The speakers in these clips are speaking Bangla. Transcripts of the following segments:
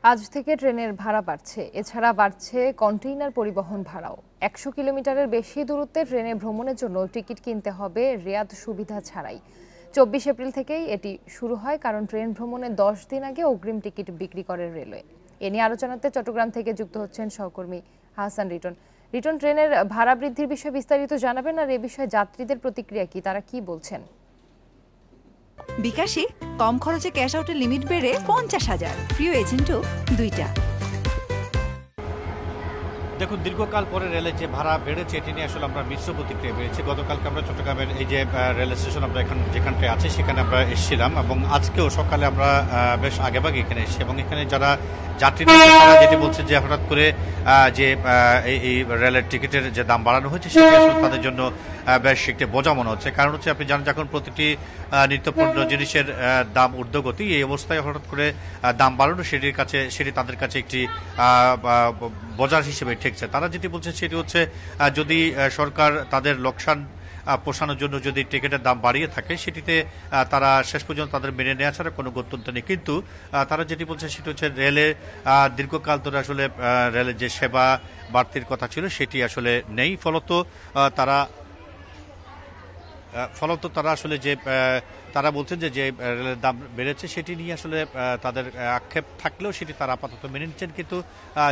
আজ থেকে ট্রেনের ভাড়া বাড়ছে। এছাড়া বাড়ছে কন্টেইনার পরিবহন ভাড়াও। ১০০ কিলোমিটারের বেশি দূরত্বে ট্রেনে ভ্রমণের জন্য টিকিট কিনতে হবে রেয়াদ সুবিধা ছাড়াই। ২৪ এপ্রিল থেকেই এটি শুরু হয়, কারণ ট্রেন ভ্রমণের ১০ দিন আগে অগ্রিম টিকিট বিক্রি করে রেলওয়ে। এ নিয়ে আলোচনাতে চট্টগ্রাম থেকে যুক্ত হচ্ছেন সহকর্মী হাসান রিটন। রিটন, ট্রেনের ভাড়া বৃদ্ধির বিষয়ে বিস্তারিত জানাবেন, আর এ বিষয়ে যাত্রীদের প্রতিক্রিয়া কি, তারা কি বলছেন? বিকাশে কম খরচে ক্যাশ আউটের লিমিট বেড়ে ৫০,০০০, প্রিয় এজেন্টও ২টা। দেখুন, দীর্ঘকাল পরে রেলের যে ভাড়া বেড়েছে এটি নিয়ে আসলে আমরা মিশ্র প্রতিক্রিয়া পেয়েছি। গতকালকে আমরা চট্টগ্রামের এই যে রেল স্টেশন আমরা যেখানটায় আছি সেখানে আমরা এসেছিলাম, এবং আজকেও সকালে আমরা বেশ আগেভাগে এখানে এসেছি, এবং এখানে যারা যাত্রীরা যেটি বলছে যে হঠাৎ করে যে এই রেলের টিকিটের যে দাম বাড়ানো হয়েছে সেটি আসলে তাদের জন্য বেশ একটি বোঝা মনে হচ্ছে। কারণ হচ্ছে, আপনি জানেন যখন প্রতিটি নিত্যপণ্য জিনিসের দাম ঊর্ধ্বগতি, এই অবস্থায় হঠাৎ করে দাম বাড়ানো সেটি তাদের কাছে একটি বোঝার হিসেবে ঠেকছে। তারা যেটি বলছে সেটি হচ্ছে, যদি সরকার তাদের লোকসান পোষানোর জন্য যদি টিকিটের দাম বাড়িয়ে থাকে, সেটিতে তারা শেষ পর্যন্ত তাদের মেনে নেওয়া ছাড়া কোনো গত্যন্তর নেই। কিন্তু তারা যেটি বলছে সেটি হচ্ছে, রেলে দীর্ঘকাল ধরে আসলে রেলের যে সেবা বাড়তির কথা ছিল সেটি আসলে নেই। ফলত তারা আসলে যে তারা বলছেন যে রেলের দাম বেড়েছে সেটি নিয়ে আসলে তাদের আক্ষেপ থাকলেও সেটি তারা আপাতত মেনে নিচ্ছেন। কিন্তু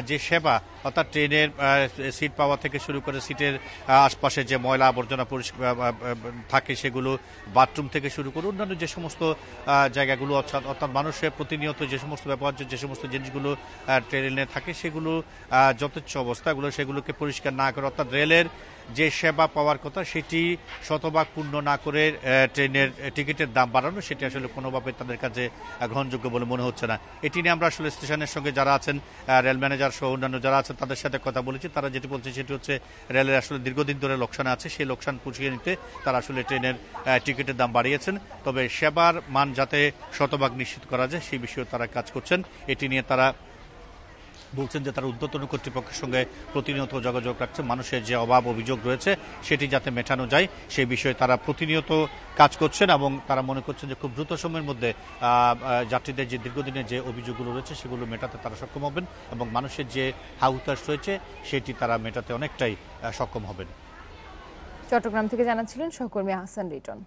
যে সেবা, অর্থাৎ ট্রেনের সিট পাওয়া থেকে শুরু করে সিটের আশপাশে যে ময়লা আবর্জনা থাকে সেগুলো, বাথরুম থেকে শুরু করে অন্যান্য যে সমস্ত জায়গাগুলো, অর্থাৎ মানুষের প্রতিনিয়ত যে সমস্ত ব্যবহার্য যে সমস্ত জিনিসগুলো ট্রেনে থাকে সেগুলো যথেচ্ছ অবস্থাগুলো সেগুলোকে পরিষ্কার না করে, অর্থাৎ রেলের যে সেবা পাওয়ার কথা সেটি শতভাগ পূর্ণ না করে ট্রেনের টিকিটের দাম বাড়ানো, সেটি আসলে কোনোভাবে তাদের কাছে গ্রহণযোগ্য বলে মনে হচ্ছে না। এটি নিয়ে আমরা আসলে স্টেশনের সঙ্গে যারা আছেন, রেল ম্যানেজার সহ অন্যান্য যারা আছেন তাদের সাথে কথা বলেছি। তারা যেটি বলছে সেটি হচ্ছে, রেলের আসলে দীর্ঘদিন ধরে লোকসান আছে, সেই লোকসান পুষিয়ে নিতে তারা আসলে ট্রেনের টিকিটের দাম বাড়িয়েছেন। তবে সেবার মান যাতে শতভাগ নিশ্চিত করা যায় সেই বিষয়ে তারা কাজ করছেন। এটি নিয়ে তারা বলছেন যে তারা ঊর্ধ্বতন কর্তৃপক্ষের সঙ্গে প্রতিনিয়ত যোগাযোগ রাখছে। মানুষের যে অভাব অভিযোগ রয়েছে সেটি যাতে মেটানো যায় সেই বিষয়ে তারা প্রতিনিয়ত কাজ করছেন, এবং তারা মনে করছেন যে খুব দ্রুত সময়ের মধ্যে যাত্রীদের যে দীর্ঘদিনের যে অভিযোগগুলো রয়েছে সেগুলো মেটাতে তারা সক্ষম হবেন, এবং মানুষের যে হাহুতাশ রয়েছে সেটি তারা মেটাতে অনেকটাই সক্ষম হবেন। চট্টগ্রাম থেকে জানাচ্ছিলেন সহকর্মী হাসান রিটন।